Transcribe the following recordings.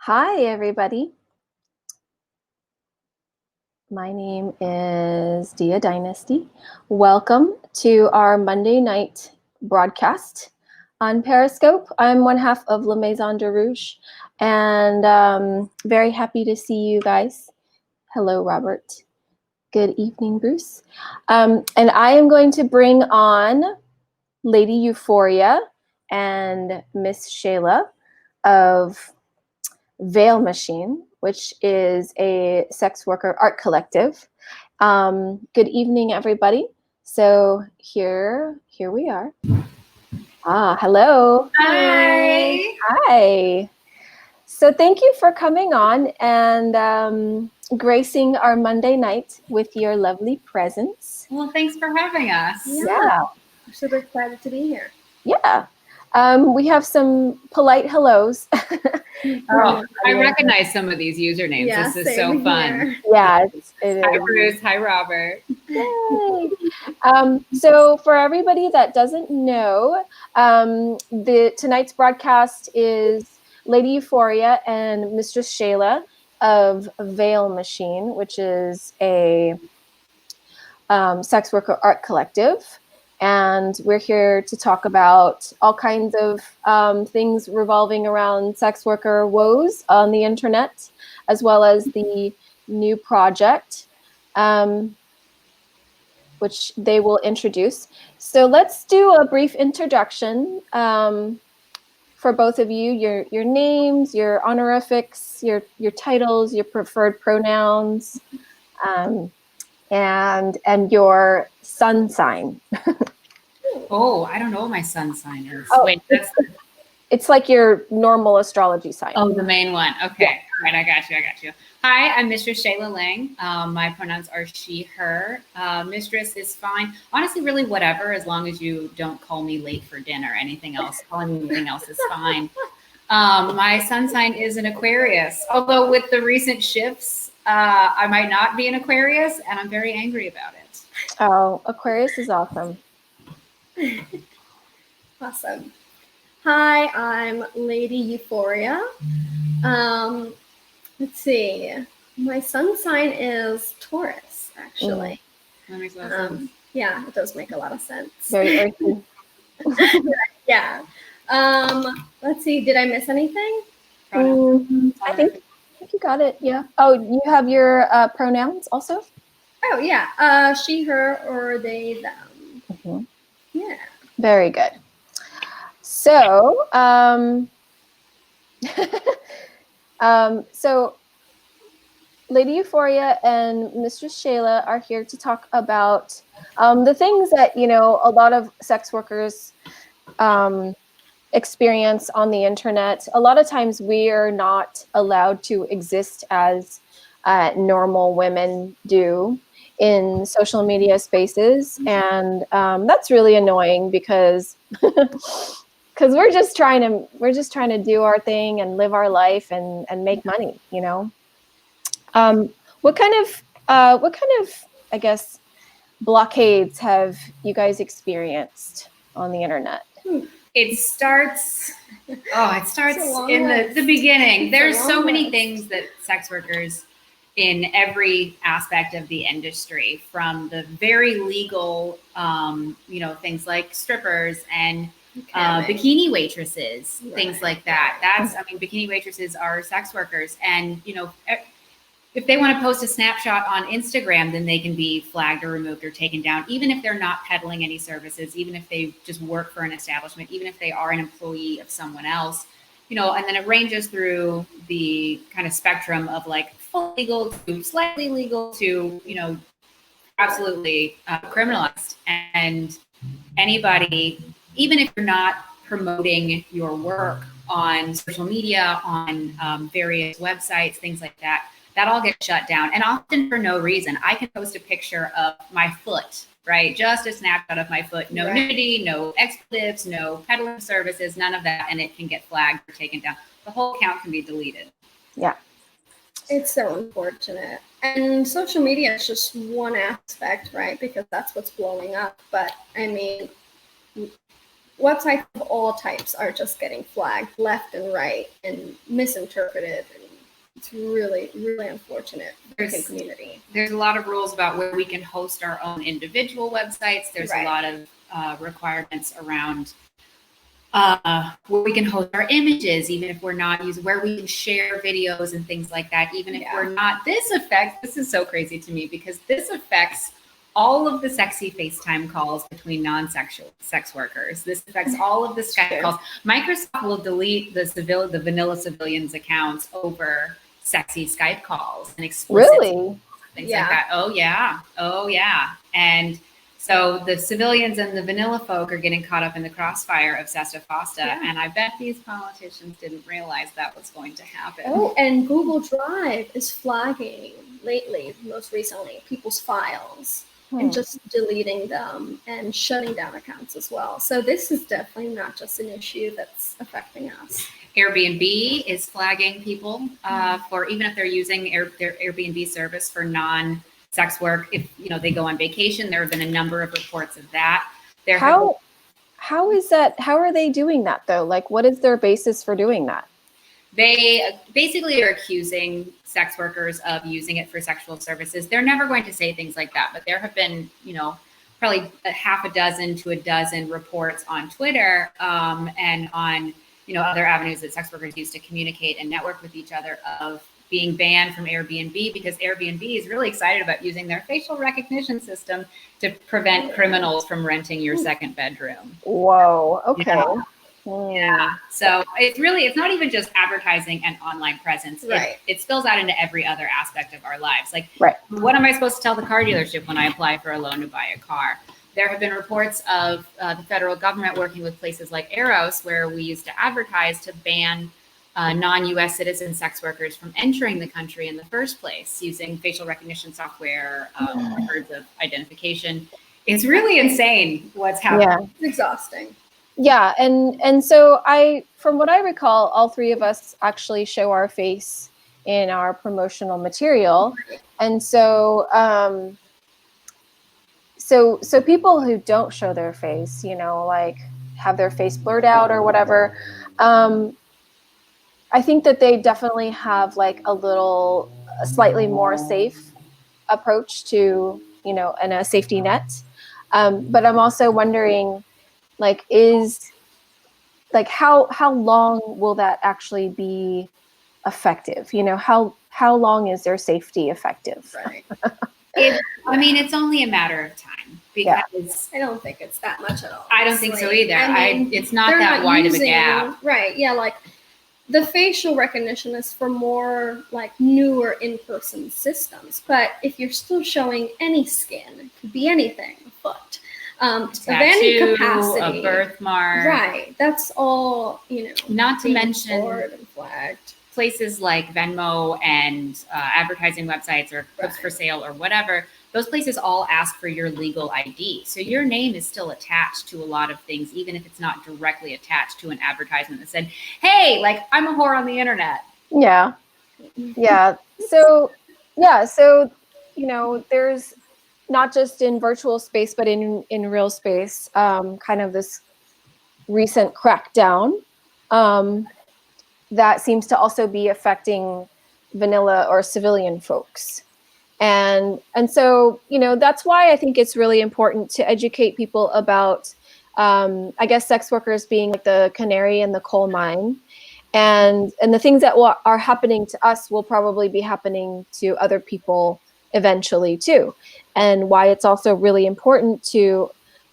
Hi, everybody. My name is Dia Dynasty. Welcome to our Monday night broadcast on Periscope. I'm one half of La Maison de Rouge, and very happy to see you guys. Hello, Robert. Good evening, Bruce. And I am going to bring on Lady Euphoria and Miss Shayla of Veil Machine, which is a sex worker art collective. Good evening, everybody. So here we are. Hello. Hi. Hi. So thank you for coming on and gracing our Monday night with your lovely presence. Well, thanks for having us. Yeah. I'm super excited to be here. Yeah. We have some polite hellos. Oh, I recognize some of these usernames. Yeah, this is so fun. Yeah, it Hi, is. Bruce. Hi, Robert. Yay. So for everybody that doesn't know, tonight's broadcast is Lady Euphoria and Mistress Shayla of Veil Machine, which is a sex worker art collective. And we're here to talk about all kinds of things revolving around sex worker woes on the internet, as well as the new project, which they will introduce. So let's do a brief introduction for both of you, your names, your honorifics, your titles, your preferred pronouns, and your sun sign. Oh, I don't know what my sun sign is. Oh, Wait, it's like your normal astrology sign. Oh, the main one. Okay. Yeah. All right. I got you. Hi, I'm Mistress Shayla Lang. My pronouns are she, her. Mistress is fine. Honestly, really whatever, as long as you don't call me late for dinner. Anything else, calling me anything else is fine. My sun sign is an Aquarius, although with the recent shifts, I might not be an Aquarius, and I'm very angry about it. Oh, Aquarius is awesome. Awesome. Hi, I'm Lady Euphoria. Let's see. My sun sign is Taurus, actually. That makes a lot of sense. Yeah, it does make a lot of sense. Very earthy. Yeah. Let's see. Did I miss anything? I think you got it. Yeah. Oh, you have your pronouns also? Oh, yeah. She, her, or they, them. Mm-hmm. Yeah. Very good. So, so Lady Euphoria and Mistress Shayla are here to talk about the things that, you know, a lot of sex workers experience on the internet. A lot of times we are not allowed to exist as normal women do in social media spaces, and that's really annoying because we're just trying to do our thing and live our life and make money, you know. What kind of I guess blockades have you guys experienced on the internet? It starts in the beginning. There's so many things that sex workers in every aspect of the industry, from the very legal, things like strippers and bikini waitresses, things like that. Bikini waitresses are sex workers, and if they want to post a snapshot on Instagram, then they can be flagged or removed or taken down, even if they're not peddling any services, even if they just work for an establishment, even if they are an employee of someone else, and then it ranges through the kind of spectrum of like full legal to slightly legal to, absolutely criminalized. And anybody, even if you're not promoting your work on social media, on various websites, things like that, that all gets shut down, and often for no reason. I can post a picture of my foot, right? Just a snapshot of my foot, no nudity, no expletives, no peddling services, none of that, and it can get flagged or taken down. The whole account can be deleted. Yeah. It's so unfortunate. And social media is just one aspect, right? Because that's what's blowing up. But I mean, websites of all types are just getting flagged left and right and misinterpreted, and it's really, really unfortunate for the community. There's a lot of rules about where we can host our own individual websites. There's a lot of requirements around where we can host our images, even if we're not using, where we can share videos and things like that, even if we're not. This is so crazy to me, because this affects all of the sexy FaceTime calls between non-sexual sex workers. This affects all of the Skype calls. Microsoft will delete the vanilla civilians accounts over sexy Skype calls and explicit things like that. Oh yeah. And so the civilians and the vanilla folk are getting caught up in the crossfire of Sesta-Fosta, and I bet these politicians didn't realize that was going to happen. Oh, and Google Drive is flagging lately, most recently, people's files and just deleting them and shutting down accounts as well. So this is definitely not just an issue that's affecting us. Airbnb is flagging people for, even if they're using their Airbnb service for non-sex work. If they go on vacation, there have been a number of reports of that. How is that? How are they doing that though? Like, what is their basis for doing that? They basically are accusing sex workers of using it for sexual services. They're never going to say things like that, but there have been, probably a half a dozen to a dozen reports on Twitter and on, other avenues that sex workers use to communicate and network with each other, of being banned from Airbnb because Airbnb is really excited about using their facial recognition system to prevent criminals from renting your second bedroom. Whoa. Okay. Yeah. So it's not even just advertising and online presence. Right. It spills out into every other aspect of our lives. Like, what am I supposed to tell the car dealership when I apply for a loan to buy a car? There have been reports of the federal government working with places like Eros, where we used to advertise, to ban non-U.S. citizen sex workers from entering the country in the first place using facial recognition software, records of identification. It's really insane what's happening. Yeah. It's exhausting. Yeah, and so from what I recall, all three of us actually show our face in our promotional material, and so so people who don't show their face, like have their face blurred out or whatever, I think that they definitely have like a slightly more safe approach to, and a safety net. But I'm also wondering, how long will that actually be effective? How long is their safety effective? Right. It's only a matter of time, because I don't think it's that much at all. I don't think so either. It's not that wide of a gap. Right. Yeah. Like, the facial recognition is for more like newer in-person systems. But if you're still showing any skin, it could be anything, a foot, of any capacity, a birthmark. Right. That's all, not to mention and flagged. Places like Venmo and advertising websites or clips for sale or whatever. Those places all ask for your legal ID. So your name is still attached to a lot of things, even if it's not directly attached to an advertisement that said, hey, like, I'm a whore on the internet. Yeah. Yeah. So, there's not just in virtual space, but in real space, kind of this recent crackdown that seems to also be affecting vanilla or civilian folks. And so, that's why I think it's really important to educate people about, I guess, sex workers being like the canary in the coal mine, and the things that are happening to us will probably be happening to other people eventually too. And why it's also really important to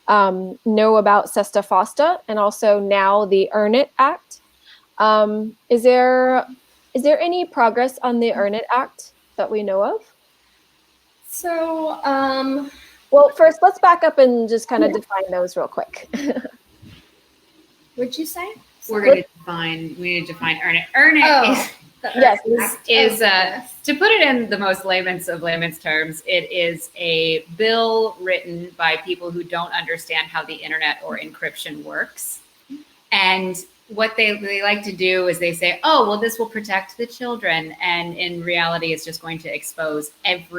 know about Sesta-Fosta, and also now the Earn It Act. Is there any progress on the Earn It Act that we know of? So, well, first, let's back up and just kind of define those real quick. What'd you say? We need to define Earn It. Earn It is to put it in the most layman's of layman's terms, it is a bill written by people who don't understand how the internet or encryption works. And what they like to do is they say, oh, well, this will protect the children. And in reality, it's just going to expose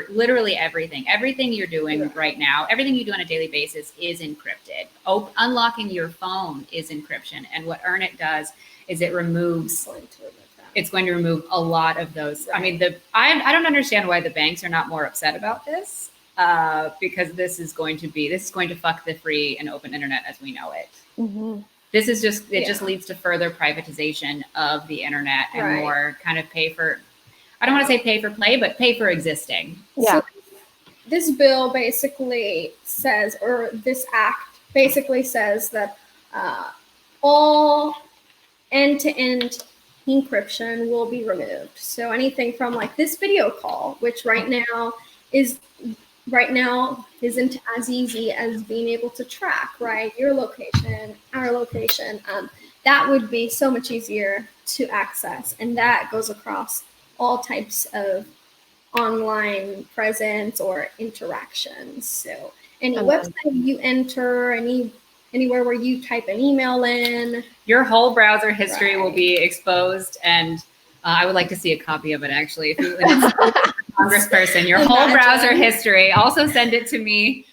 literally everything you're doing right now. Everything you do on a daily basis is encrypted. Unlocking your phone is encryption. And what Earn It does is it removes, it's going to remove a lot of those. Right. I mean, I don't understand why the banks are not more upset about this, because this is going to fuck the free and open internet as we know it. Mm-hmm. This is just, it just leads to further privatization of the internet and more kind of I don't want to say pay for play, but pay for existing. Yeah. So this bill basically says, or this act basically says that all end-to-end encryption will be removed. So anything from like this video call, which right now isn't as easy as being able to track, right? Your location, our location. That would be so much easier to access. And that goes across all types of online presence or interactions. So any website you enter, anywhere where you type an email in. Your whole browser history will be exposed. And I would like to see a copy of it, actually. If you congressperson, your whole browser history. Also send it to me.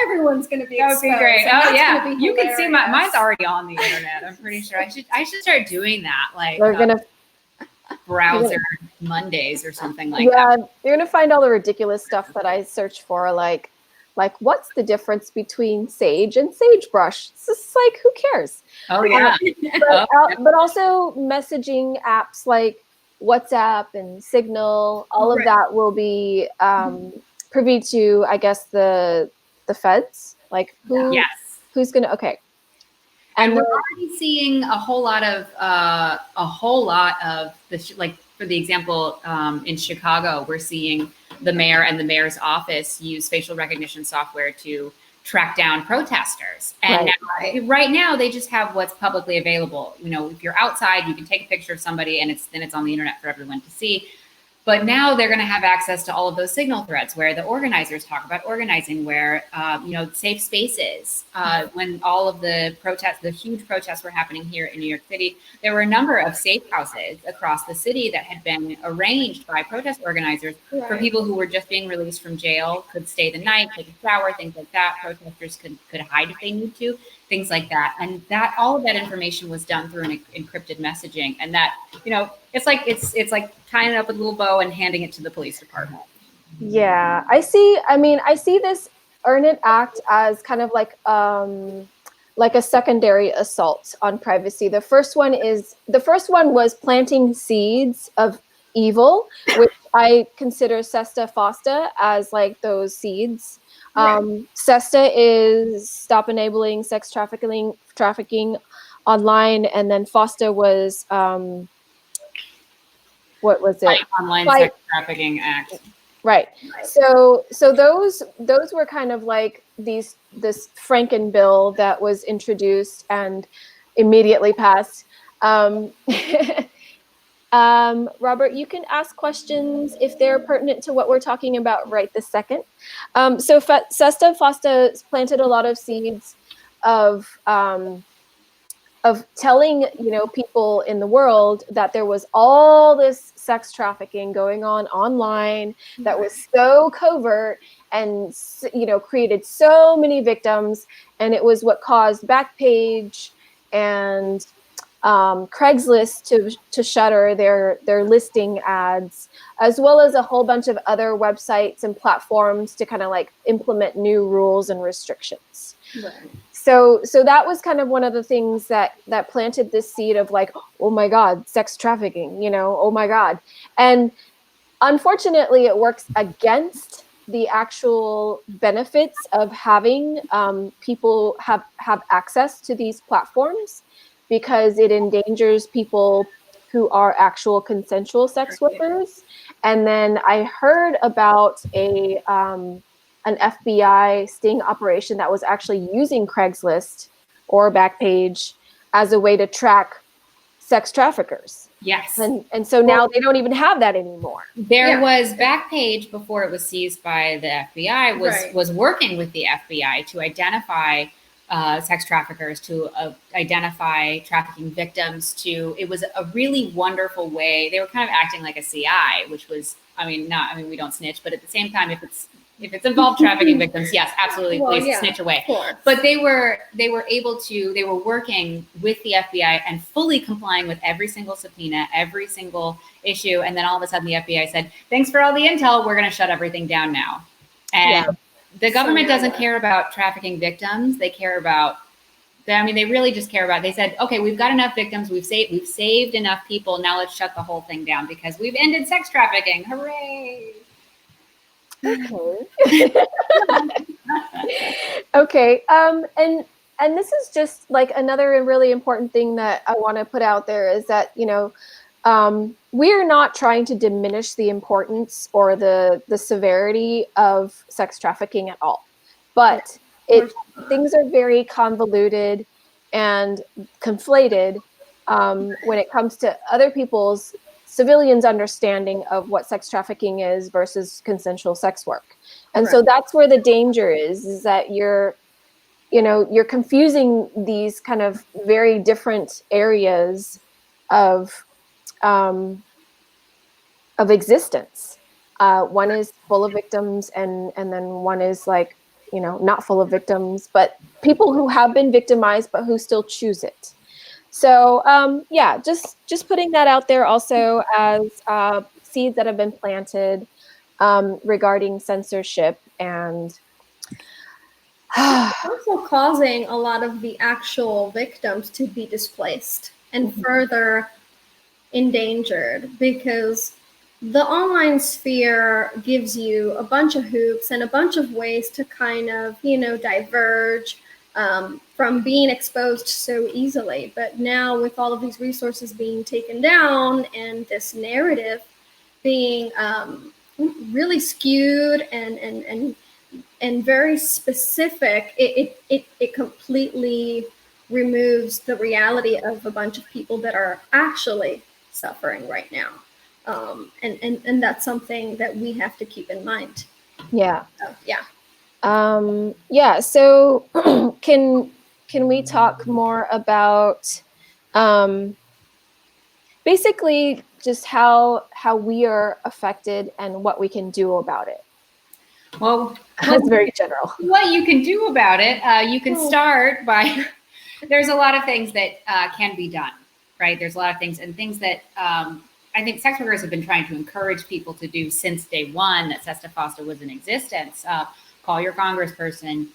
Everyone's going to be exposed. That would be great. Oh yeah, you can see mine's already on the internet. I'm pretty sure. I should start doing that. Like We're gonna browser Mondays or something like that. Yeah, you're gonna find all the ridiculous stuff that I search for, like what's the difference between sage and sagebrush? It's just like, who cares? Oh yeah. But also messaging apps like WhatsApp and Signal, all of that will be privy to, I guess, the feds. Like who's gonna and we're already seeing a whole lot of the like, for the example, in Chicago, we're seeing the mayor and the mayor's office use facial recognition software to track down protesters. And right now they just have what's publicly available. You know, if you're outside, you can take a picture of somebody and it's on the internet for everyone to see. But now they're going to have access to all of those Signal threads where the organizers talk about organizing, where, safe spaces. When all of the huge protests were happening here in New York City, there were a number of safe houses across the city that had been arranged by protest organizers for people who were just being released from jail, could stay the night, take a shower, things like that. Protesters could hide if they need to, things like that. And that all of that information was done through an encrypted messaging. And that, it's like tying it up with a little bow and handing it to the police department. Yeah, I see this Earn It Act as kind of like a secondary assault on privacy. The first one was planting seeds of evil, which I consider Sesta-Fosta as like those seeds. Sesta is stop enabling sex trafficking online, and then Fosta was what was it? Online Sex Trafficking Act. Right. So those were kind of like this Franken bill that was introduced and immediately passed. Robert, you can ask questions if they're pertinent to what we're talking about right this second. So Sesta-Fosta planted a lot of seeds of telling, people in the world that there was all this sex trafficking going on online that was so covert and, created so many victims. And it was what caused Backpage and Craigslist to shutter their listing ads, as well as a whole bunch of other websites and platforms to kind of like implement new rules and restrictions. Right. So that was kind of one of the things that planted this seed of like, oh my God, sex trafficking, oh my God. And unfortunately, it works against the actual benefits of having people have access to these platforms, because it endangers people who are actual consensual sex workers. And then I heard about an FBI sting operation that was actually using Craigslist or Backpage as a way to track sex traffickers. Yes. And so now they don't even have that anymore. There was Backpage before it was seized by the FBI was working with the FBI to identify sex traffickers, to identify trafficking victims, it was a really wonderful way. They were kind of acting like a CI, which was, we don't snitch, but at the same time, if it's involved trafficking victims, yes, absolutely, please snitch away. But they were working with the FBI and fully complying with every single subpoena, every single issue. And then all of a sudden the FBI said, thanks for all the intel, we're going to shut everything down now. And the government doesn't care about trafficking victims. They care about, they really just care about, they said, okay, we've got enough victims. We've saved enough people. Now let's shut the whole thing down because we've ended sex trafficking. Hooray. Okay. And this is just like another really important thing that I want to put out there is that, we are not trying to diminish the importance or the severity of sex trafficking at all, but things are very convoluted and conflated when it comes to other people's civilians' understanding of what sex trafficking is versus consensual sex work. And so that's where the danger is that you're confusing these kind of very different areas of existence. One is full of victims and then one is like, not full of victims, but people who have been victimized, but who still choose it. So just putting that out there also as seeds that have been planted regarding censorship and also causing a lot of the actual victims to be displaced and further endangered, because the online sphere gives you a bunch of hoops and a bunch of ways to kind of, diverge from being exposed so easily. But now with all of these resources being taken down and this narrative being really skewed and very specific, it completely removes the reality of a bunch of people that are actually suffering right now. And that's something that we have to keep in mind. So can we talk more about basically just how we are affected and what we can do about it? Well, that's very general. What you can do about it, you can start by, there's a lot of things that can be done, right? There's a lot of things that I think sex workers have been trying to encourage people to do since day one that Sesta-Fosta was in existence. Call your congressperson,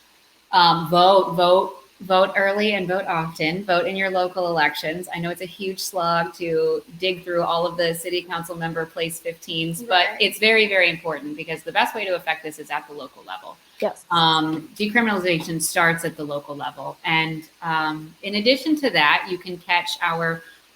vote early and vote often, vote in your local elections. I know it's a huge slog to dig through all of the city council member place 15s, but it's very, very important because the best way to affect this is at the local level. Yes. Decriminalization starts at the local level. And in addition to that, you can catch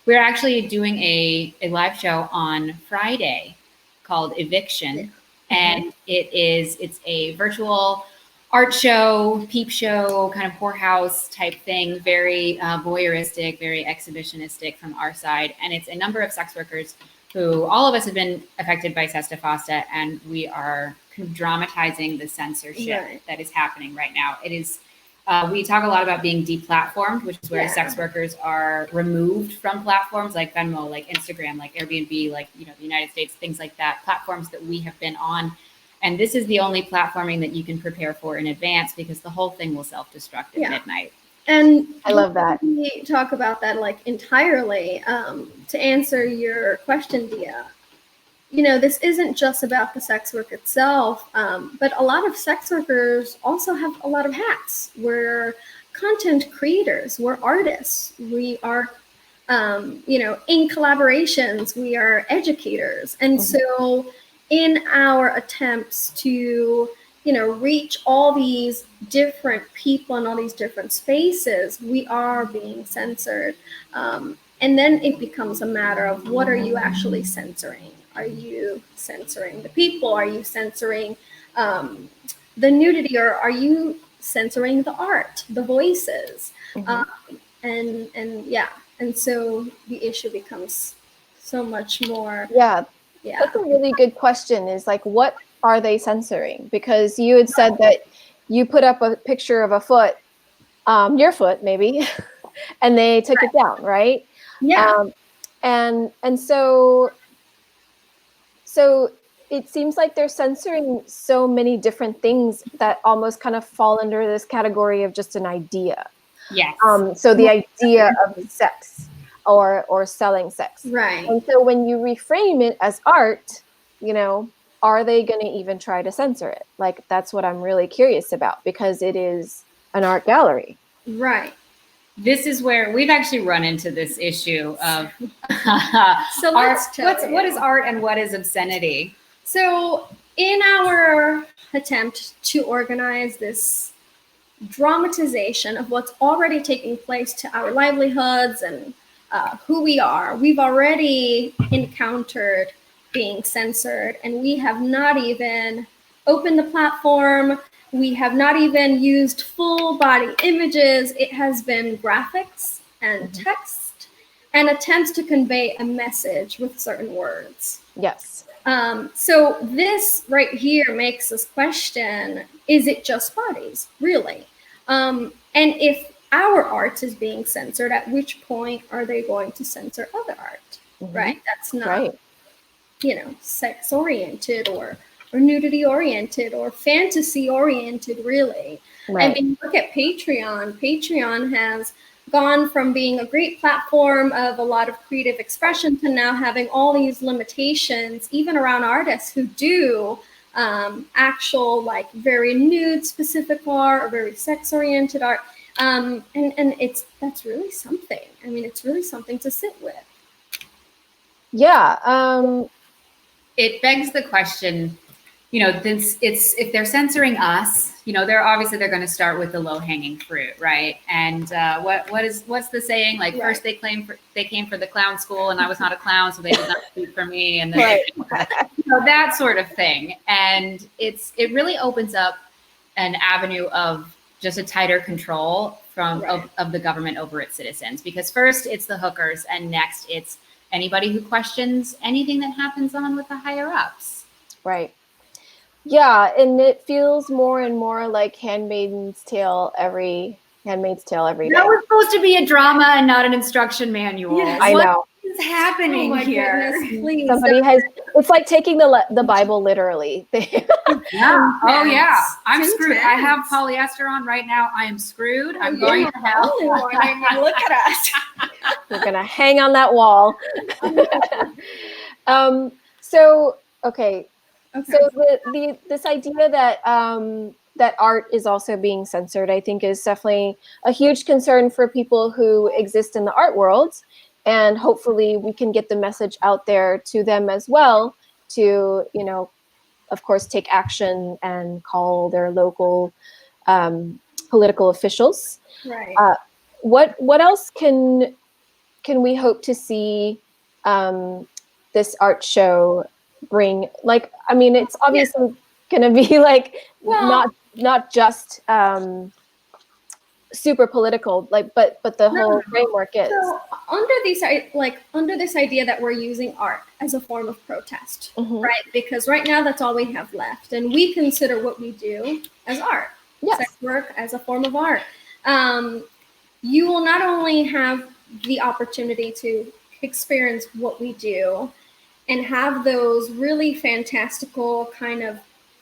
we're actually doing a live show on Friday called Eviction. And it's a virtual art show, peep show, kind of whorehouse type thing, very voyeuristic, very exhibitionistic from our side. And it's a number of sex workers who all of us have been affected by Sesta-Fosta, and we are kind of dramatizing the censorship that is happening right now. It is, we talk a lot about being deplatformed, which is where sex workers are removed from platforms like Venmo, like Instagram, like Airbnb, like, the United States, things like that, platforms that we have been on. And this is the only platforming that you can prepare for in advance because the whole thing will self-destruct at midnight. And I love that. We talk about that like entirely. To answer your question, Dia, this isn't just about the sex work itself, but a lot of sex workers also have a lot of hats. We're content creators, we're artists, we are, in collaborations, we are educators. And so in our attempts to, reach all these different people in all these different spaces, we are being censored. And then it becomes a matter of what are you actually censoring? Are you censoring the people? Are you censoring the nudity? Or are you censoring the art, the voices? And so the issue becomes so much more. That's a really good question, is like, what are they censoring? Because you had said that you put up a picture of a foot your foot maybe, and they took it down, right? Yeah. And so it seems like they're censoring so many different things that almost kind of fall under this category of just an idea. Yes. So the idea of sex or selling sex. Right. And so when you reframe it as art, you know, are they going to even try to censor it? Like, that's what I'm really curious about, because it is an art gallery. Right. This is where we've actually run into this issue of So what is art and what is obscenity? So in our attempt to organize this dramatization of what's already taking place to our livelihoods and who we are, we've already encountered being censored, and we have not even opened the platform. We have not even used full body images. It has been graphics and text and attempts to convey a message with certain words. Yes. So this right here makes us question, is it just bodies, really? And if our art is being censored, at which point are they going to censor other art, right? That's not, you know, sex-oriented or nudity-oriented or fantasy-oriented, really. Right. And when you look at Patreon has gone from being a great platform of a lot of creative expression to now having all these limitations, even around artists who do actual, like, very nude specific art or very sex-oriented art. And that's really something. I mean, it's really something to sit with. Yeah. It begs the question, you know, if they're censoring us, you know, they're going to start with the low hanging fruit, right? And what's the saying? Like, Right. First they came for the clown school, and I was not a clown, so they did not speak for me, and then you know, that sort of thing. And it really opens up an avenue of just a tighter control of the government over its citizens, because first it's the hookers, and next it's anybody who questions anything that happens on with the higher ups. Right. Yeah, and it feels more and more like Handmaid's Tale every day. That was supposed to be a drama and not an instruction manual. Yes. I know. What is happening here? Goodness, please. Somebody it's like taking the Bible literally. Yeah. Oh yeah. I'm It's screwed. intense. I have polyester on right now. I am screwed. I'm going to hell. I mean, look at us. We're gonna hang on that wall. So this idea that that art is also being censored, I think, is definitely a huge concern for people who exist in the art world, and hopefully we can get the message out there to them as well to, you know, of course, take action and call their local political officials. Right. What else can we hope to see this art show bring? Like, I mean, it's obviously going to be like not just super political, like, but the whole framework is. So under this idea that we're using art as a form of protest, right? Because right now that's all we have left, and we consider what we do as art. Yes. Sex work as a form of art. You will not only have the opportunity to experience what we do and have those really fantastical kind of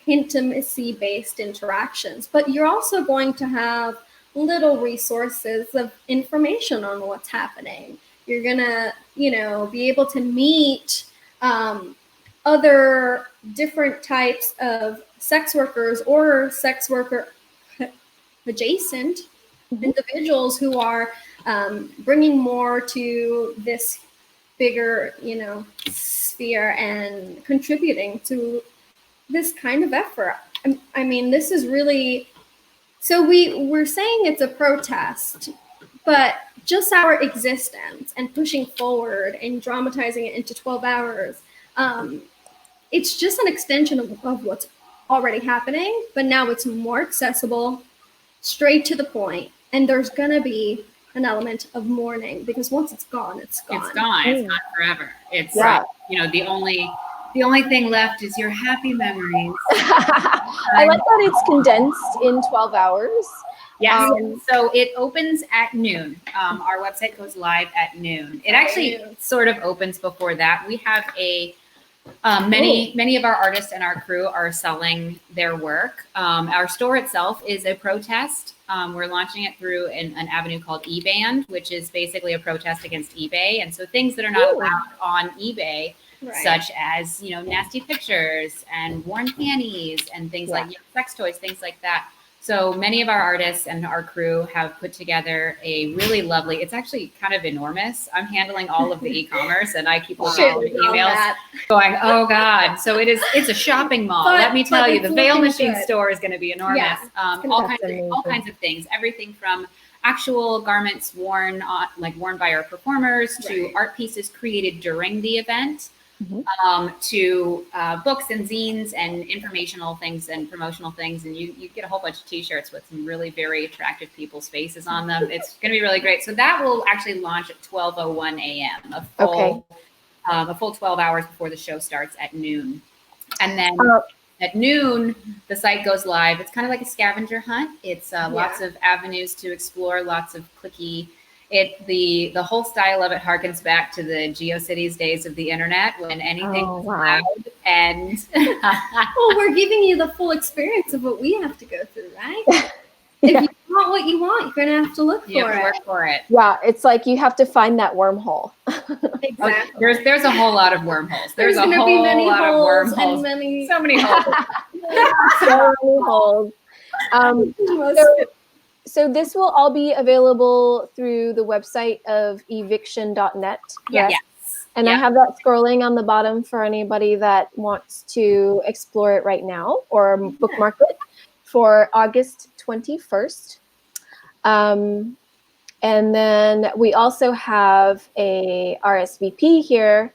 intimacy-based interactions, but you're also going to have little resources of information on what's happening. You're gonna, you know, be able to meet other different types of sex workers or sex worker adjacent individuals who are bringing more to this bigger, you know, sphere and contributing to this kind of effort. I mean, this is really, so we're saying it's a protest, but just our existence and pushing forward and dramatizing it into 12 hours, it's just an extension of what's already happening, but now it's more accessible, straight to the point, and there's gonna be an element of mourning, because once it's gone, it's gone. It's gone. It's not forever. It's you know, the only The only thing left is your happy memories. I like that it's condensed in 12 hours. Yes. So it opens at noon. Our website goes live at noon. It actually sort of opens before that. We have many of our artists and our crew are selling their work. Our store itself is a protest. We're launching it through an avenue called eBand, which is basically a protest against eBay. And so things that are not allowed on eBay, such as, nasty pictures and worn panties and things like sex toys, things like that. So many of our artists and our crew have put together a really lovely, it's actually kind of enormous. I'm handling all of the e-commerce and I keep looking at the emails going, oh God. So it's a shopping mall. Let me tell you, the Veil Machine store is going to be enormous. All kinds of things, everything from actual garments worn by our performers to art pieces created during the event. To books and zines and informational things and promotional things. And you get a whole bunch of t-shirts with some really very attractive people's faces on them. It's going to be really great. So that will actually launch at 12:01 a.m. A full 12 hours before the show starts at noon. And then at noon, the site goes live. It's kind of like a scavenger hunt. It's lots of avenues to explore, lots of clicky. The whole style of it harkens back to the GeoCities days of the internet when anything was loud and well, we're giving you the full experience of what we have to go through, right? If you want what you want, you're gonna have to look for it. Yeah, it's like you have to find that wormhole. Exactly. There's a whole lot of wormholes. There's a gonna whole be many lot of holes wormholes. and So many holes. So many holes. So this will all be available through the website of eviction.net. Yes. And I have that scrolling on the bottom for anybody that wants to explore it right now or bookmark it for August 21st. And then we also have a RSVP here,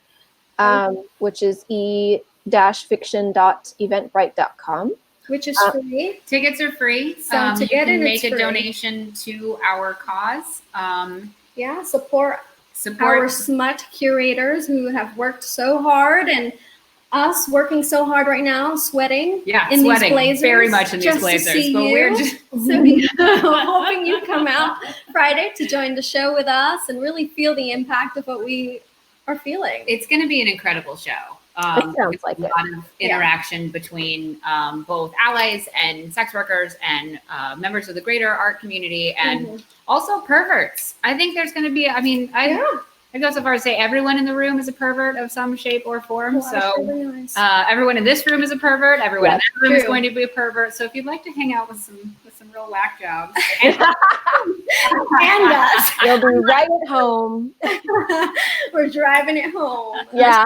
which is e-viction.eventbrite.com. Which is free. Tickets are free. So you can make a donation to our cause. Support our smut curators who have worked so hard, and us working so hard right now, sweating. These blazers, very much in these blazers. But we're just hoping you come out Friday to join the show with us and really feel the impact of what we are feeling. It's going to be an incredible show. It sounds like a lot of interaction between both allies and sex workers and members of the greater art community and also perverts. I think there's going to be, I go so far as to say everyone in the room is a pervert of some shape or form. Everyone in this room is a pervert. Everyone in that room is going to be a pervert. So if you'd like to hang out with some real whack jobs and us, you'll be right at home. We're driving it home. Yeah,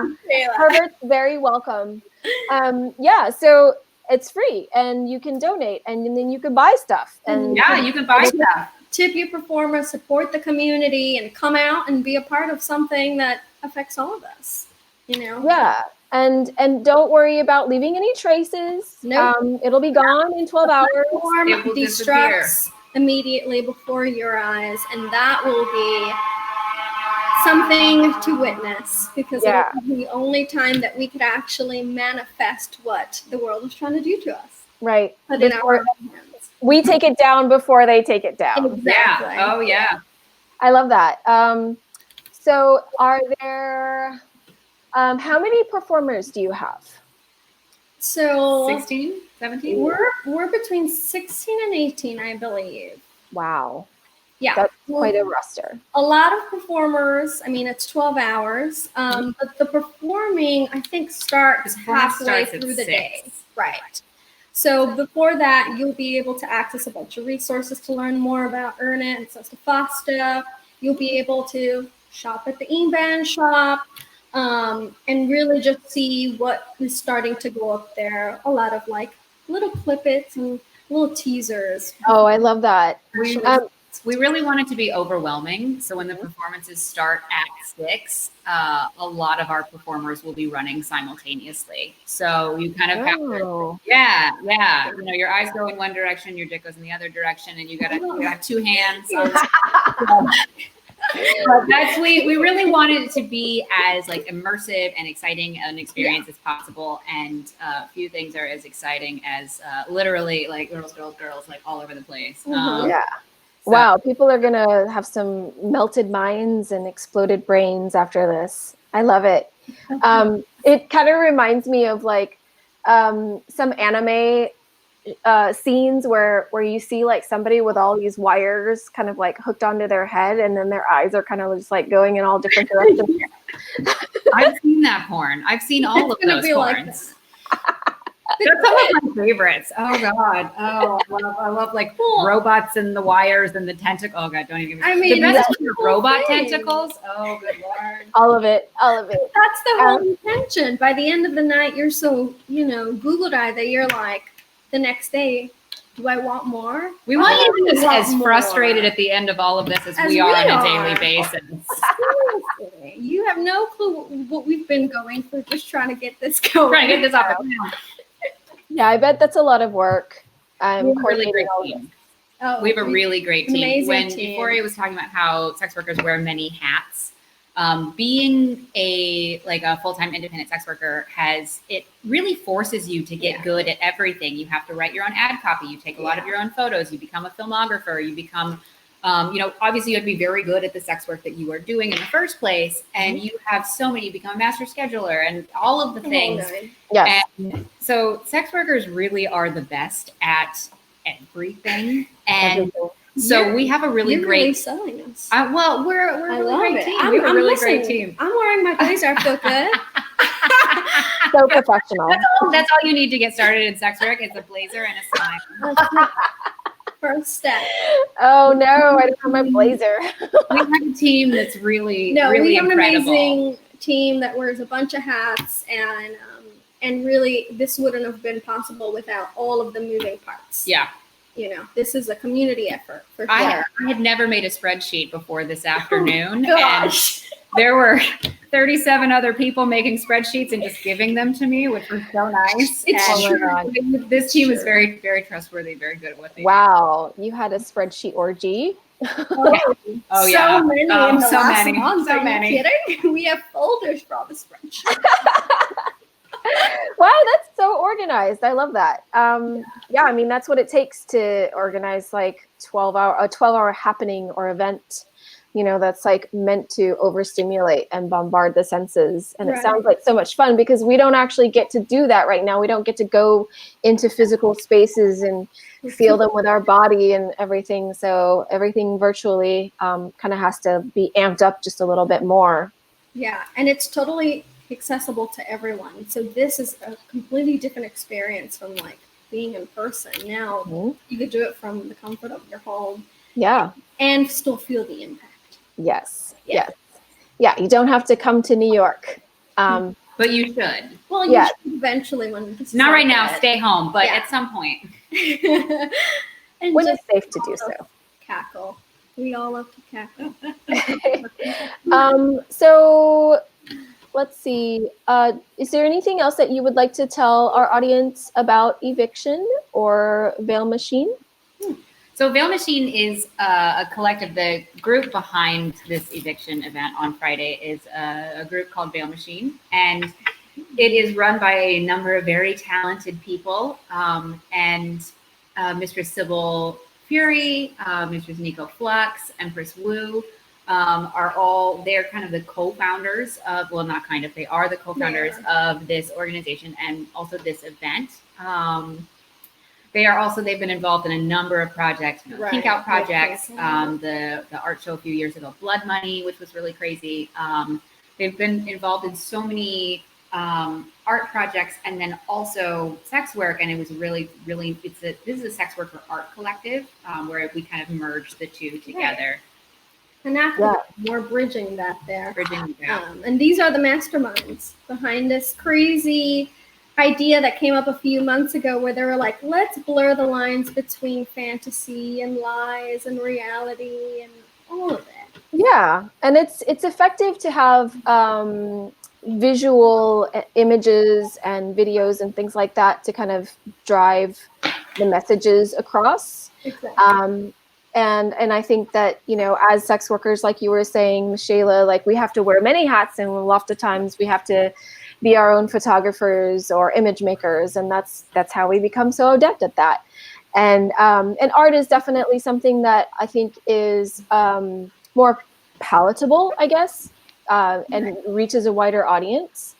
perverts very welcome. So it's free and you can donate and then you can buy stuff. And you can buy stuff. Tip your performer, support the community, and come out and be a part of something that affects all of us. Yeah, and don't worry about leaving any traces. Nope. It'll be gone in 12 hours. It will destructs immediately before your eyes, and that will be something to witness because it will be the only time that we could actually manifest what the world is trying to do to us. Right. But in our own hands. We take it down before they take it down. Exactly. Yeah. Oh, yeah. I love that. So are there, how many performers do you have? So 16, 17? We're between 16 and 18, I believe. Wow. Yeah. That's quite a roster. A lot of performers, it's 12 hours, but the performing, I think, starts halfway through the day. Right. So before that, you'll be able to access a bunch of resources to learn more about Earn It and Sesta-Fosta. You'll be able to shop at the E-band shop and really just see what is starting to go up there. A lot of little clippets and little teasers. Oh, I love that. We really want it to be overwhelming. So when the performances start at 6, a lot of our performers will be running simultaneously. So you kind of have to, your eyes go in one direction, your dick goes in the other direction, and you have 2 hands. But we really wanted it to be as like immersive and exciting an experience as possible, and few things are as exciting as literally like girls like all over the place. Yeah. So- Wow, people are gonna have some melted minds and exploded brains after this. I love it. It kind of reminds me of like some anime scenes where you see like somebody with all these wires kind of like hooked onto their head, and then their eyes are kind of just like going in all different directions. I've seen that porn. I've seen all of those porns. They're some of my favorites. Oh God. Oh, I love like robots and the wires and the tentacles. Oh God, don't even. I mean, the that's robot tentacles. Oh good Lord. All of it. That's the whole intention. By the end of the night, you're so Google-eyed that you're like, the next day, do I want more? We want you to be as frustrated at the end of all of this as we are on a daily basis. Seriously. You have no clue what we've been going through just trying to get this going. Trying to get this off the ground. Yeah, I bet that's a lot of work. We have a really great team. Oh, We have a really great team. amazing When team. Euphoria was talking about how sex workers wear many hats, being a full-time independent sex worker it really forces you to get good at everything. You have to write your own ad copy. You take a lot of your own photos. You become a filmographer. You become, obviously you have to be very good at the sex work that you are doing in the first place. And you have you become a master scheduler and all of the things. Yes. And so sex workers really are the best at everything. And so we have a really You're really selling us. we're a really great team. We have a really great team. I'm wearing my blazer. I feel good. So professional. That's all you need to get started in sex work. It's a blazer and a smile. First step. Oh no, I don't have my blazer. We have a team that's really No, really we have incredible. an amazing team that wears a bunch of hats, and really this wouldn't have been possible without all of the moving parts. Yeah. This is a community effort for sure. I had never made a spreadsheet before this afternoon, Gosh. and there were 37 other people making spreadsheets and just giving them to me, which was so nice. It's true. This team is very, very trustworthy, very good at what they do. Wow, you had a spreadsheet orgy. Oh yeah. So many in the so last many, month. so Are you many. kidding? We have folders for all the spreadsheets. Wow, that's so organized. I love that. Yeah, I mean that's what it takes to organize like a 12-hour happening or event. That's like meant to overstimulate and bombard the senses. And it sounds like so much fun because we don't actually get to do that right now. We don't get to go into physical spaces and feel them with our body and everything. So everything virtually kind of has to be amped up just a little bit more. Yeah, and it's totally accessible to everyone. So this is a completely different experience from like being in person. Now you could do it from the comfort of your home. Yeah. And still feel the impact. Yes. Yes. Yeah. You don't have to come to New York. But you should. Well, you should eventually when this is Not right now, good. stay home, but at some point. And when just it's safe to do so. Cackle. We all love to cackle. So let's see. Is there anything else that you would like to tell our audience about Eviction or Veil Machine? So Veil Machine is a collective. The group behind this eviction event on Friday is a group called Veil Machine, and it is run by a number of very talented people. And Mistress Sybil Fury, Mistress Nico Flux, Empress Wu they're kind of the co-founders of, well, not kind of, they are the co-founders of this organization and also this event. They've been involved in a number of projects, Pink Out projects, the art show a few years ago, Blood Money, which was really crazy. They've been involved in so many art projects and then also sex work. And it was really, really, this is a sex worker art collective where we kind of merged the two together. And after we're bridging that there. And these are the masterminds behind this crazy idea that came up a few months ago where they were like, let's blur the lines between fantasy and lies and reality and all of it. Yeah, and it's effective to have visual images and videos and things like that to kind of drive the messages across. Exactly. And I think that, you know, as sex workers, like you were saying, Shayla, like we have to wear many hats, and lots of times we have to be our own photographers or image makers, and that's how we become so adept at that. And art is definitely something that I think is more palatable, I guess, and reaches a wider audience.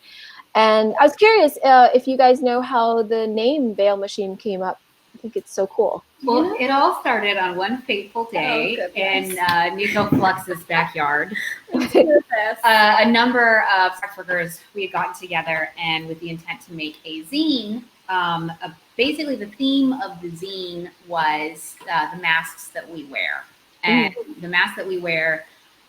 And I was curious if you guys know how the name Veil Machine came up. I think it's so cool. Well, it all started on one fateful day in Nico Flux's backyard. A number of sex workers, we had gotten together and with the intent to make a zine. Basically, the theme of the zine was the masks that we wear. And the masks that we wear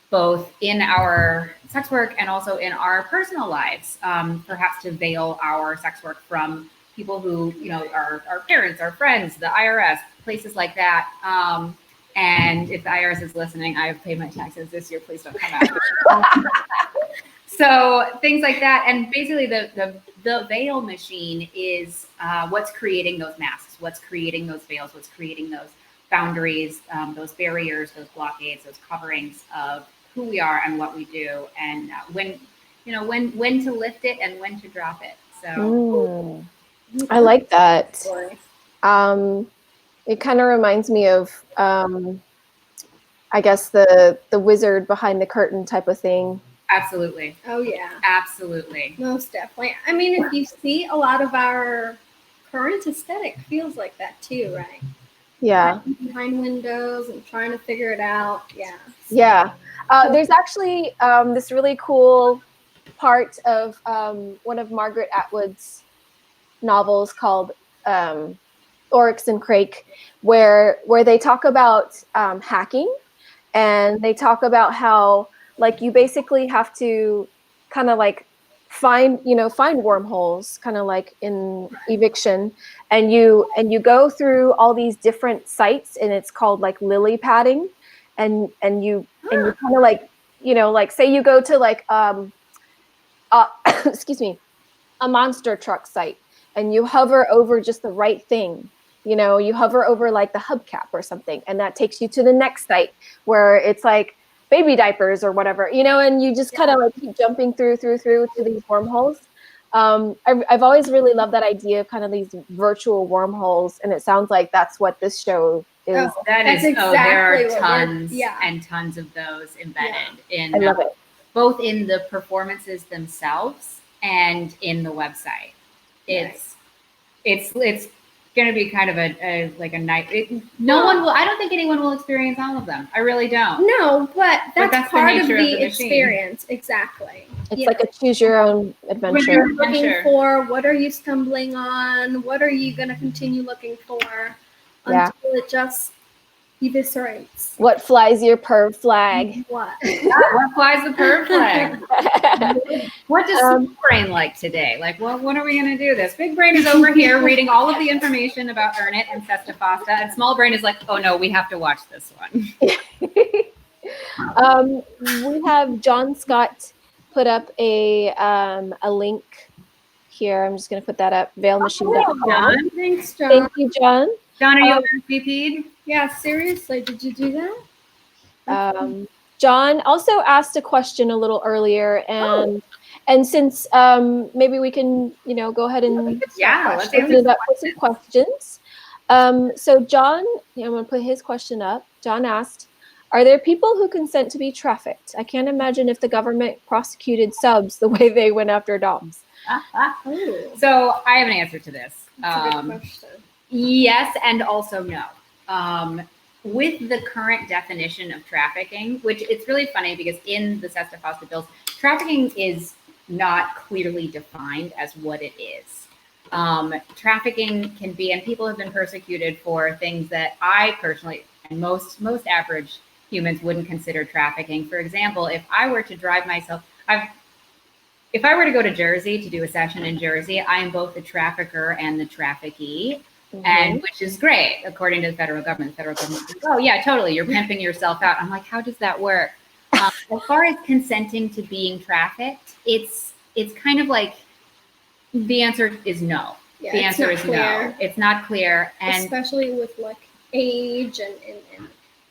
both in our sex work and also in our personal lives, perhaps to veil our sex work from people who, you know, are our parents, our friends, the IRS, places like that. And if the IRS is listening, I have paid my taxes this year. Please don't come after me. So things like that. And basically the veil machine is what's creating those masks, what's creating those veils, what's creating those boundaries, those barriers, those blockades, those coverings of who we are and what we do, and when to lift it and when to drop it. So I like that. It kind of reminds me of I guess the wizard behind the curtain type of thing. Absolutely. Oh yeah. Absolutely. Most definitely. I mean, if you see, a lot of our current aesthetic feels like that too, right? Yeah. Behind windows and trying to figure it out. Yeah. Yeah. There's actually this really cool part of one of Margaret Atwood's novels called Oryx and Crake, where they talk about hacking, and they talk about how, like, you basically have to kind of like find wormholes, kind of like in Eviction, and you go through all these different sites, and it's called like lily padding, and you kind of like, you know, like say you go to like excuse me, a monster truck site, and you hover over just the right thing. You know, you hover over like the hubcap or something, and that takes you to the next site where it's like baby diapers or whatever, you know, and you just kind of like keep jumping through to these wormholes. I've always really loved that idea of kind of these virtual wormholes, and it sounds like that's what this show is. Oh, that's exactly there are tons and tons of those embedded in. I love it. Both in the performances themselves and in the website. It's going to be kind of a night. No one will. I don't think anyone will experience all of them. I really don't. No, but that's part of the experience. Exactly. It's like a choose your own adventure. What you're looking for, what are you stumbling on? What are you going to continue looking for until it just eviscerates? What flies your perv flag? What flies the perv flag? What does Small Brain like today? Like, well, when are we going to do this? Big Brain is over here reading all of the information about Earn It and Sesta-Fosta, and Small Brain is like, oh no, we have to watch this one. We have John Scott put up a link here. I'm just going to put that up. Veilmachine.com. John. Thanks, John. Thank you, John. John, are you RSVP'd? Yeah, seriously, did you do that? John also asked a question a little earlier, and since maybe we can, you know, go ahead and let's open it up for some questions. So John, I'm going to put his question up. John asked, are there people who consent to be trafficked? I can't imagine if the government prosecuted subs the way they went after doms. So I have an answer to this. That's a good question. Yes, and also no. With the current definition of trafficking, which it's really funny because in the Sesta-Fosta bills, trafficking is not clearly defined as what it is. Trafficking can be, and people have been persecuted for things that I personally, and most average humans wouldn't consider trafficking. For example, if I were to drive myself, if I were to go to Jersey to do a session in Jersey, I am both the trafficker and the traffickee. And which is great, according to the federal government. The federal government says, oh yeah, totally, you're pimping yourself out. I'm like, how does that work? As far as consenting to being trafficked, it's kind of like the answer is no. Yeah, the answer is clear. No. It's not clear, and especially with like age and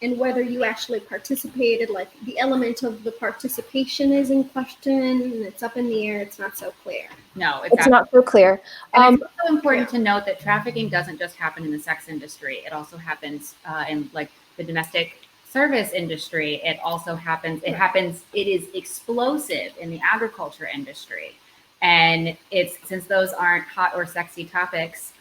and whether you actually participated, like the element of the participation is in question, and it's up in the air. It's not so clear. No, It's not so clear. And it's also important to note that trafficking doesn't just happen in the sex industry. It also happens in like the domestic service industry. It also happens, it is explosive in the agriculture industry. And since those aren't hot or sexy topics,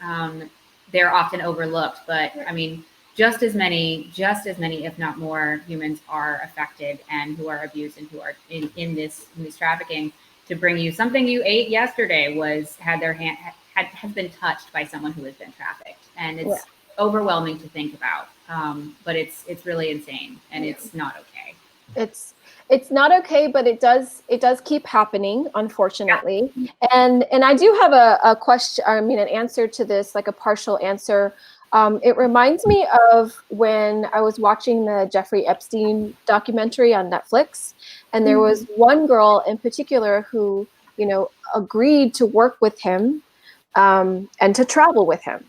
they're often overlooked. But I mean, just as many, if not more, humans are affected and who are abused and who are in this trafficking. To bring you something you ate yesterday has been touched by someone who has been trafficked, and it's overwhelming to think about. But it's really insane, and it's not okay. It's not okay, but it does keep happening, unfortunately. And I do have a question. I mean, an answer to this, like a partial answer. It reminds me of when I was watching the Jeffrey Epstein documentary on Netflix, and there was one girl in particular who, agreed to work with him and to travel with him.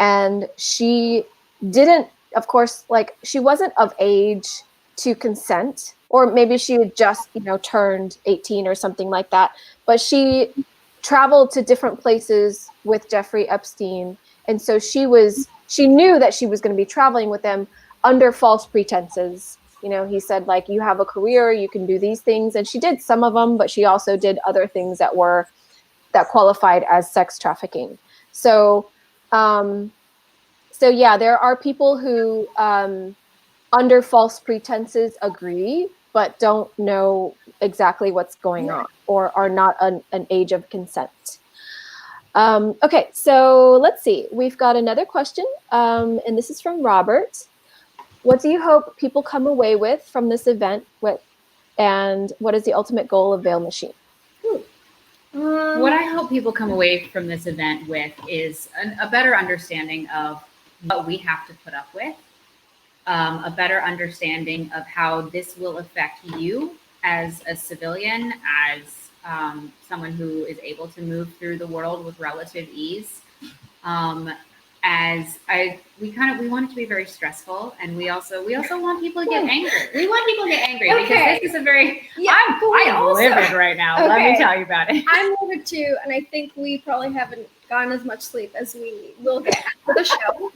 And she didn't, of course, like she wasn't of age to consent, or maybe she had just, turned 18 or something like that. But she traveled to different places with Jeffrey Epstein. And so she knew that she was going to be traveling with them under false pretenses. He said, like, you have a career, you can do these things. And she did some of them, but she also did other things that qualified as sex trafficking. So yeah, there are people who, under false pretenses, agree, but don't know exactly what's going on, or are not an age of consent. Okay, so let's see. We've got another question, and this is from Robert. What do you hope people come away with from this event? And what is the ultimate goal of Veil Machine? What I hope people come away from this event with is a better understanding of what we have to put up with, a better understanding of how this will affect you as a civilian, as someone who is able to move through the world with relative ease. We want it to be very stressful, and we also want people to get angry. We want people to get angry because this is a very I'm livid right now. Let me tell you about it. I'm livid too, and I think we probably haven't gotten as much sleep as we will get after the show.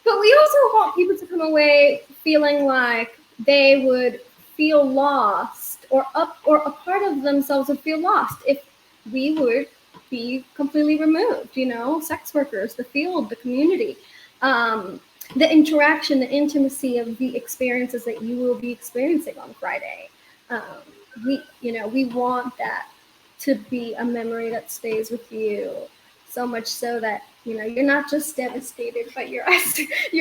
But we also want people to come away feeling like they would feel lost, or a part of themselves would feel lost if we would be completely removed. Sex workers, the field, the community, the interaction, the intimacy of the experiences that you will be experiencing on Friday. We want that to be a memory that stays with you, so much so that you're not just devastated, but you're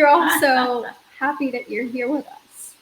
also happy that you're here with us.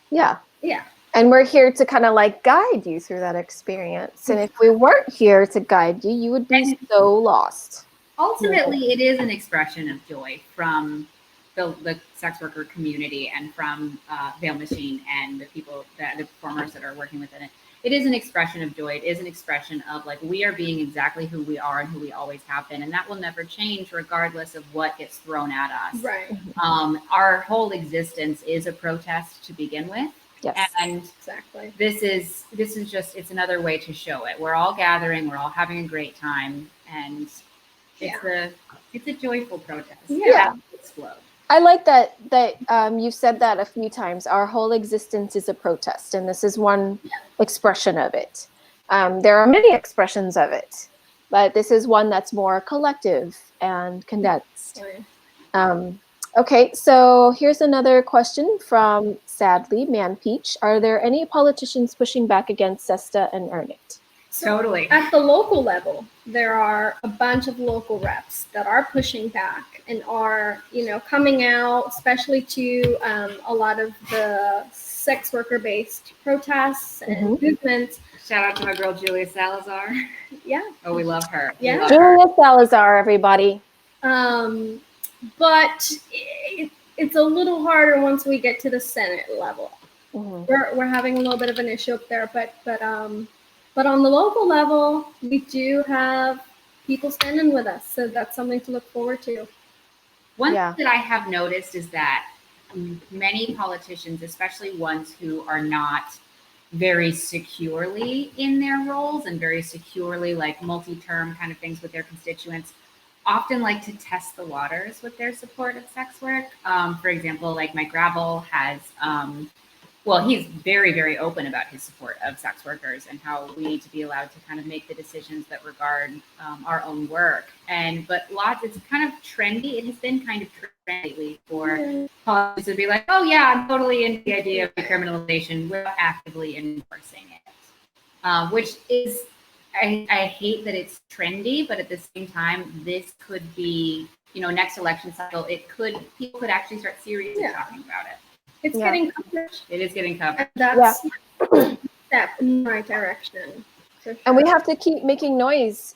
Yeah. Yeah. And we're here to kind of like guide you through that experience. And if we weren't here to guide you, you would be so lost. Ultimately, it is an expression of joy from the sex worker community and from Veil Machine and the performers that are working within it. It is an expression of joy. It is an expression of, like, we are being exactly who we are and who we always have been. And that will never change regardless of what gets thrown at us. Right. Our whole existence is a protest to begin with. Yes. And exactly. This is just, it's another way to show it. We're all gathering, we're all having a great time, and it's a joyful protest. Yeah. Explode. I like that you've said that a few times. Our whole existence is a protest, and this is one expression of it. There are many expressions of it, but this is one that's more collective and condensed. Okay, so here's another question from, sadly, Man Peach. Are there any politicians pushing back against Sesta and Earn It? Totally. At the local level, there are a bunch of local reps that are pushing back and are, coming out, especially to a lot of the sex worker-based protests and movements. Shout out to my girl, Julia Salazar. Yeah. Oh, we love her. Yeah. Julia Salazar, everybody. But it's a little harder once we get to the Senate level. We're having a little bit of an issue up there, but on the local level, we do have people standing with us, so that's something to look forward to. One thing that I have noticed is that many politicians, especially ones who are not very securely in their roles and very securely like multi-term kind of things with their constituents, often like to test the waters with their support of sex work. For example, like Mike Gravel has, well, he's very, very open about his support of sex workers and how we need to be allowed to kind of make the decisions that regard our own work. But it's kind of trendy. It has been kind of trendy lately for politicians to be like, oh yeah, I'm totally into the idea of decriminalization without actively enforcing it, which is, I hate that it's trendy, but at the same time, this could be, next election cycle, people could actually start seriously talking about it. It's getting coverage. It is getting coverage. That's a step in the right direction. Sure. And we have to keep making noise,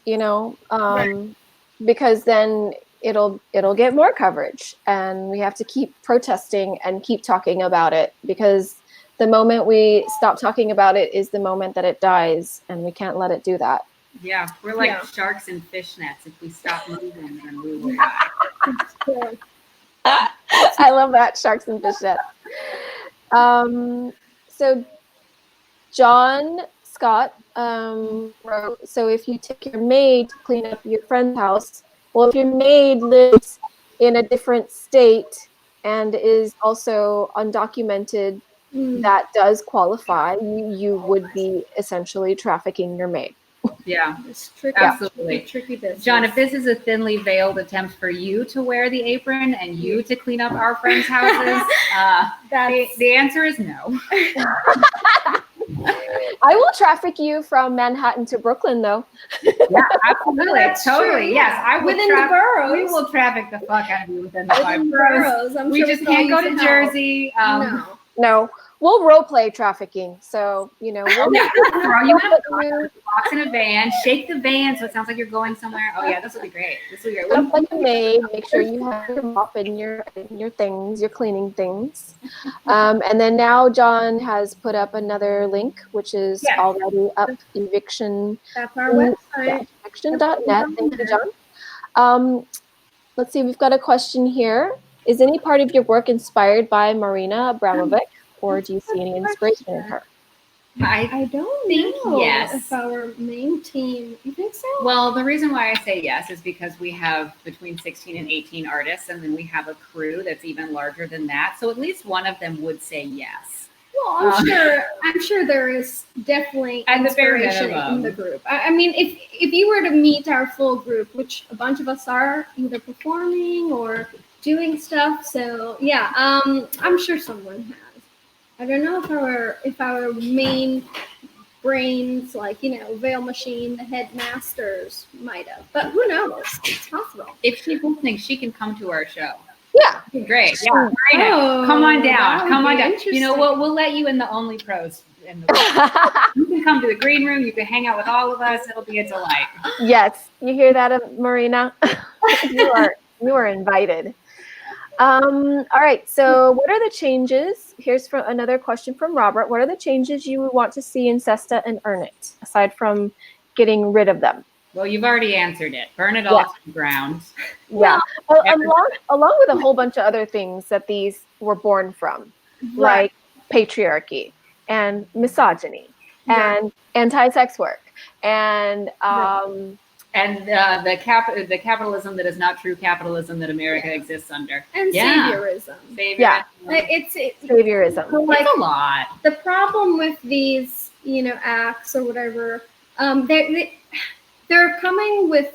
because then it'll get more coverage, and we have to keep protesting and keep talking about it, because the moment we stop talking about it is the moment that it dies, and we can't let it do that. Yeah, we're like sharks in fishnets. If we stop moving, then we will die. I love that, sharks and fishnets. So John Scott wrote, so if you take your maid to clean up your friend's house, well, if your maid lives in a different state and is also undocumented, that does qualify. You would be essentially trafficking your maid. Yeah, it's tricky. Absolutely. Tricky business. John, if this is a thinly veiled attempt for you to wear the apron and you to clean up our friends' houses, the answer is no. I will traffic you from Manhattan to Brooklyn, though. Yeah, absolutely. Totally. True. Yes. I would within the boroughs. We will traffic the fuck out of you within the 5 boroughs. We just can't go to Jersey. No. We'll role play trafficking. So, we'll you have to box in a van, shake the van so it sounds like you're going somewhere. Oh yeah, this will be great. Jump like a maid, make sure you have your mop and your things, your cleaning things. And then now John has put up another link, which is already up, Eviction. That's our website. Eviction.net. Thank you, John. Let's see, we've got a question here. Is any part of your work inspired by Marina Abramovic? Or do you see any inspiration in her? I don't think yes. If our main team, you think so? Well, the reason why I say yes is because we have between 16 and 18 artists, and then we have a crew that's even larger than that. So at least one of them would say yes. Well, I'm sure there is definitely inspiration in the group. I mean, if you were to meet our full group, which a bunch of us are, either performing or doing stuff, so yeah, I'm sure someone has. I don't know if our main brains, like, Veil Machine, the headmasters might have, but who knows? It's possible. If people think she can come to our show. Yeah. Great. Yeah. Come on down. Come on down. We'll let you in the only pros. You can come to the green room. You can hang out with all of us. It'll be a delight. Yes. You hear that, Marina? You are invited. All right. So what are the changes? Here's another question from Robert. What are the changes you would want to see in Sesta and Earn It, aside from getting rid of them? Well, you've already answered it. Burn it all to the ground. Yeah. Well, along with a whole bunch of other things that these were born from, like patriarchy and misogyny and anti-sex work and the capitalism that is not true capitalism that America exists under. And saviorism. Yeah. It's saviorism. Like, it's a lot. The problem with these, acts or whatever, they're coming with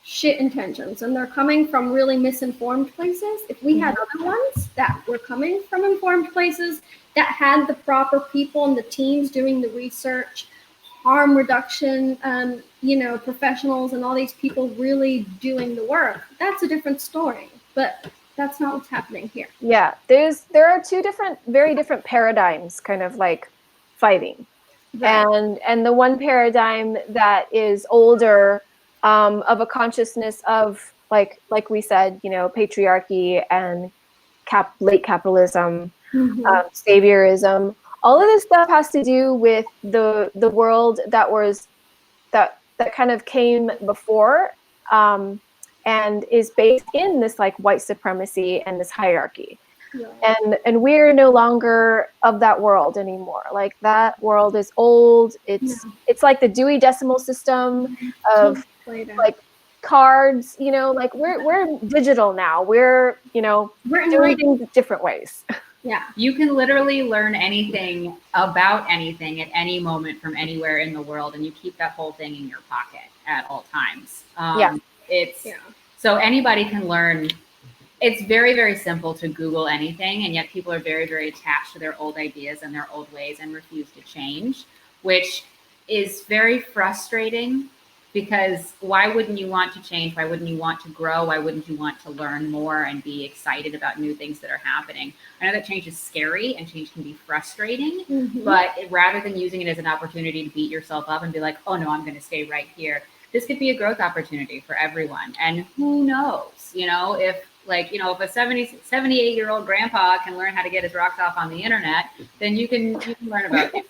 shit intentions, and they're coming from really misinformed places. If we had other ones that were coming from informed places that had the proper people and the teams doing the research, harm reduction, professionals and all these people really doing the work, that's a different story. But that's not what's happening here. Yeah, there are two very different paradigms kind of like fighting. Right. And the one paradigm that is older, of a consciousness of like we said, patriarchy and late capitalism, saviorism. All of this stuff has to do with the world that kind of came before, and is based in this like white supremacy and this hierarchy. And we're no longer of that world anymore. Like that world is old. It's like the Dewey Decimal System of like cards, you know, like we're digital now. We're doing things different ways. Yeah. You can literally learn anything about anything at any moment from anywhere in the world, and you keep that whole thing in your pocket at all times. So anybody can learn. It's very, very simple to Google anything, and yet people are very, very attached to their old ideas and their old ways and refuse to change, which is very frustrating. Because why wouldn't you want to change? Why wouldn't you want to grow? Why wouldn't you want to learn more and be excited about new things that are happening? I know that change is scary and change can be frustrating, but rather than using it as an opportunity to beat yourself up and be like, oh no, I'm going to stay right here. This could be a growth opportunity for everyone. And who knows, if if a 78-year-old grandpa can learn how to get his rocks off on the internet, then you can learn about it.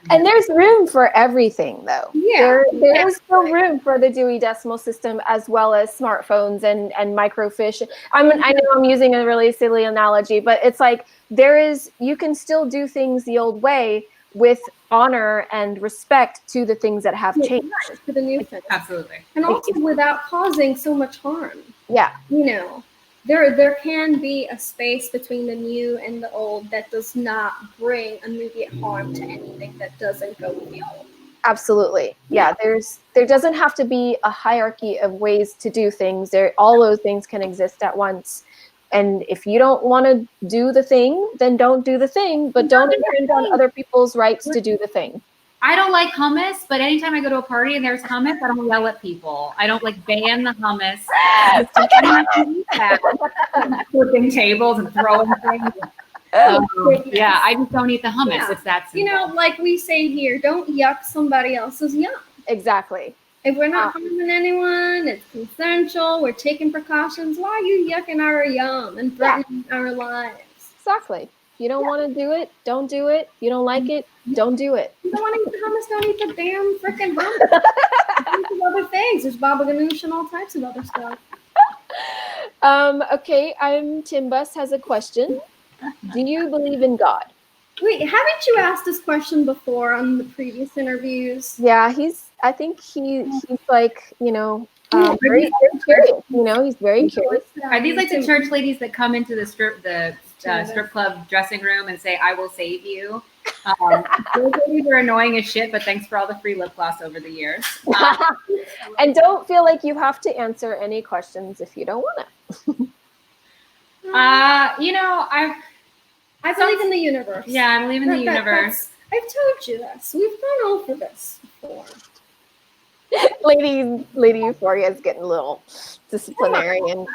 And there's room for everything, though. Yeah, there is still room for the Dewey Decimal System, as well as smartphones and microfiche. I know I'm using a really silly analogy, but it's like you can still do things the old way with honor and respect to the things that have changed. To the new things. Absolutely. And also without causing so much harm. Yeah. There can be a space between the new and the old that does not bring immediate harm to anything that doesn't go with the old. Absolutely. Yeah. There doesn't have to be a hierarchy of ways to do things. All those things can exist at once. And if you don't want to do the thing, then don't do the thing, but don't infringe on other people's rights to do the thing. I don't like hummus, but anytime I go to a party and there's hummus, I don't yell at people. I don't ban the hummus. Flipping tables and throwing things. I just don't eat the hummus. Yeah. It's that simple. Like we say here, don't yuck somebody else's yum. Exactly. If we're not harming anyone, it's consensual, we're taking precautions. Why are you yucking our yum and threatening our lives? Exactly. If you don't want to do it, don't do it. If you don't like it, don't do it. If you don't want to eat the hummus, don't eat the damn freaking hummus. There's other things. There's baba ganoush and all types of other stuff. Okay, Timbus has a question. Do you believe in God? Wait, haven't you asked this question before on the previous interviews? Yeah, I think he's like, very, very curious. He's very curious. Are these like the church ladies that come into the strip club dressing room and say, I will save you? Those ladies are annoying as shit, but thanks for all the free lip gloss over the years. And don't feel like you have to answer any questions if you don't want to. I believe in the universe. Yeah, I believe in the universe. I've told you this. We've gone over this before. Lady Euphoria is getting a little disciplinarian.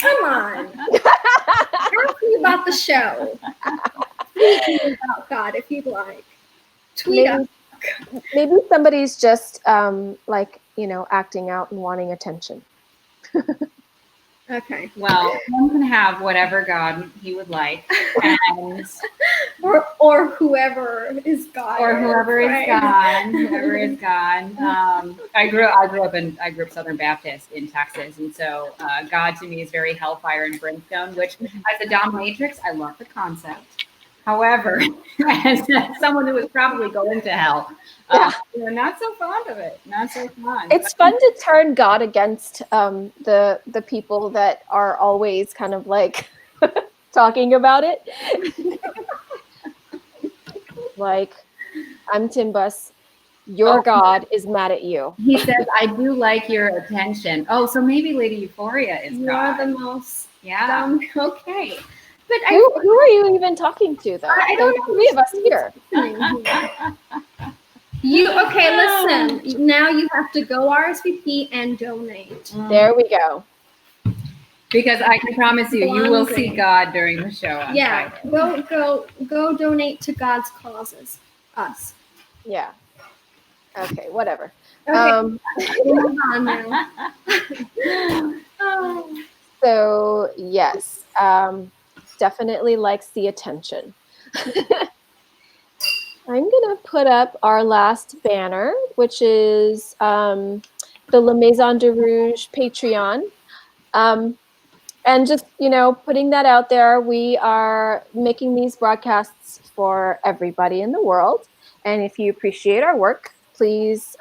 Come on. Ask me about the show. Tweet me about God if you'd like. Tweet us. Maybe somebody's just acting out and wanting attention. Okay. Well, one can have whatever God he would like, and or whoever is God, or whoever is God, whoever is God. I grew up Southern Baptist in Texas, and so God to me is very hellfire and brimstone. Which, as a dominatrix, I love the concept. However, as someone who was probably going to hell, not so fond of it. Not so fond. It's fun to turn God against the people that are always kind of like talking about it. Like, I'm Timbus. Your God is mad at you. He says, I do like your attention. Oh, so maybe Lady Euphoria is you God. are the most okay. But who are you even talking to, though? I don't know. Three of us here. Listen. Now you have to go RSVP and donate. There we go. Because I can promise you, you will see God during the show. Yeah, go donate to God's causes. Us. Yeah. Okay, whatever. Okay. Move on now. So yes, definitely likes the attention. I'm gonna put up our last banner, which is the La Maison de Rouge Patreon. And just, putting that out there, we are making these broadcasts for everybody in the world. And if you appreciate our work, please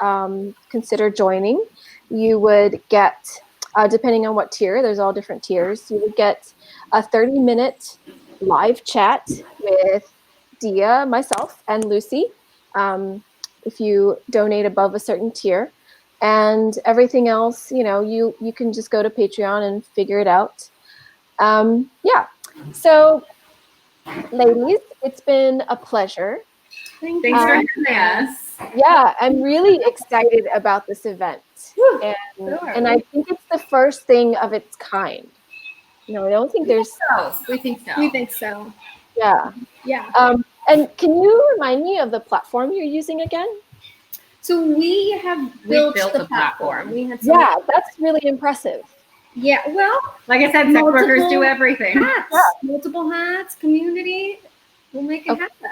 consider joining. You would get, depending on what tier, there's all different tiers, you would get a 30-minute live chat with Dia, myself, and Lucy, if you donate above a certain tier. And everything else, you can just go to Patreon and figure it out. Yeah. So, ladies, it's been a pleasure. Thanks for having us. Yeah, I'm really excited about this event. And I think it's the first thing of its kind. I don't think there's... We think so. We think so. Yeah. Yeah. And can you remind me of the platform you're using again? So we have built the platform. We had that's really impressive. Yeah, well, like I said, sex workers do everything. Multiple hats, community. We'll make it happen.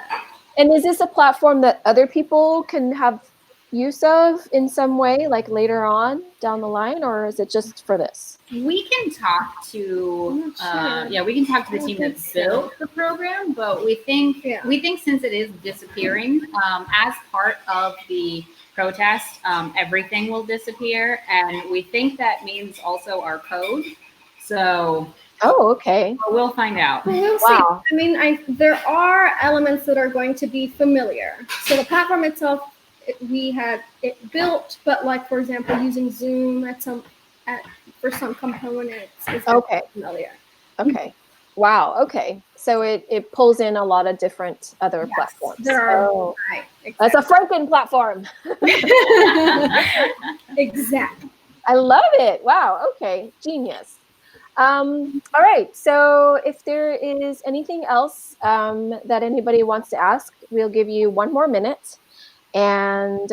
And is this a platform that other people can have use of in some way, like later on down the line, or is it just for this? We can talk to we can talk to the team that built the program, but we think since it is disappearing, as part of the protest, everything will disappear, and we think that means also our code. So okay. We'll find out. We'll see. I mean, there are elements that are going to be familiar. So the platform itself, we had it built, but like, for example, using Zoom for some components is familiar. Okay. Wow. Okay. So it pulls in a lot of different other platforms. There are. Right. Exactly. That's a Franken platform. Exactly. I love it. Wow. Okay. Genius. All right. So if there is anything else that anybody wants to ask, we'll give you one more minute. And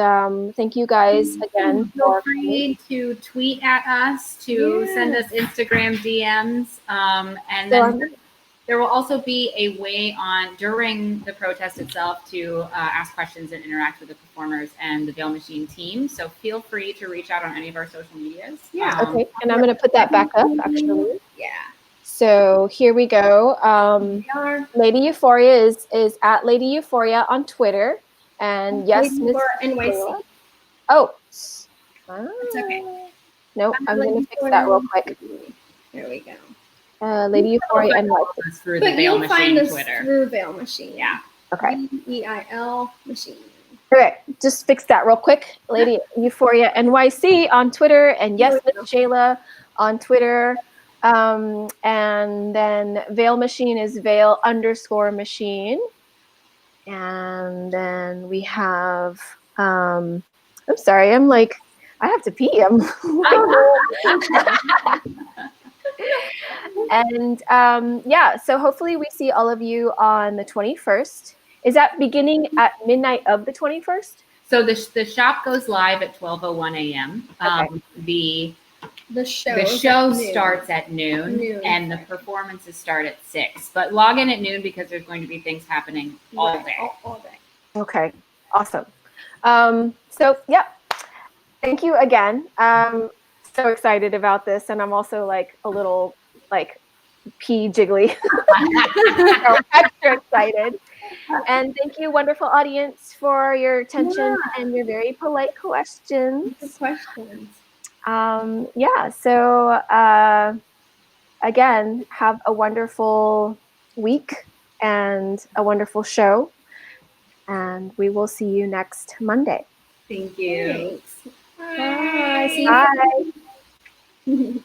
thank you guys again. Feel free to tweet at us, to send us Instagram DMs. And then there will also be a way during the protest itself to ask questions and interact with the performers and the Veil Machine team. So feel free to reach out on any of our social medias. Yeah. Okay. And I'm going to put that back up, actually. Yeah. So here we go. Lady Euphoria is at Lady Euphoria on Twitter. And yes, Miss NYC. Oh. It's okay. Nope, I'm going to fix that real quick. There we go. Lady Euphoria NYC. Through the Veil Machine Twitter. Through Veil Machine. Yeah. Okay. VEIL Machine. Okay, just fix that real quick. Lady Euphoria NYC on Twitter, and yes, Miss Shayla on Twitter. And then Veil Machine is Veil_Machine. And then we have, I'm sorry, I'm like, I have to pee. And so hopefully we see all of you on the 21st. Is that beginning at midnight of the 21st? So the shop goes live at 12:01 a.m. The show starts at noon, and the performances start at 6. But log in at noon because there's going to be things happening all day. All day. Okay, awesome. So yeah, thank you again. So excited about this, and I'm also like a little like pee jiggly. So extra excited. And thank you, wonderful audience, for your attention and your very polite questions. Good questions. So again, have a wonderful week and a wonderful show. And we will see you next Monday. Thank you. Thanks. Bye. See you. Bye.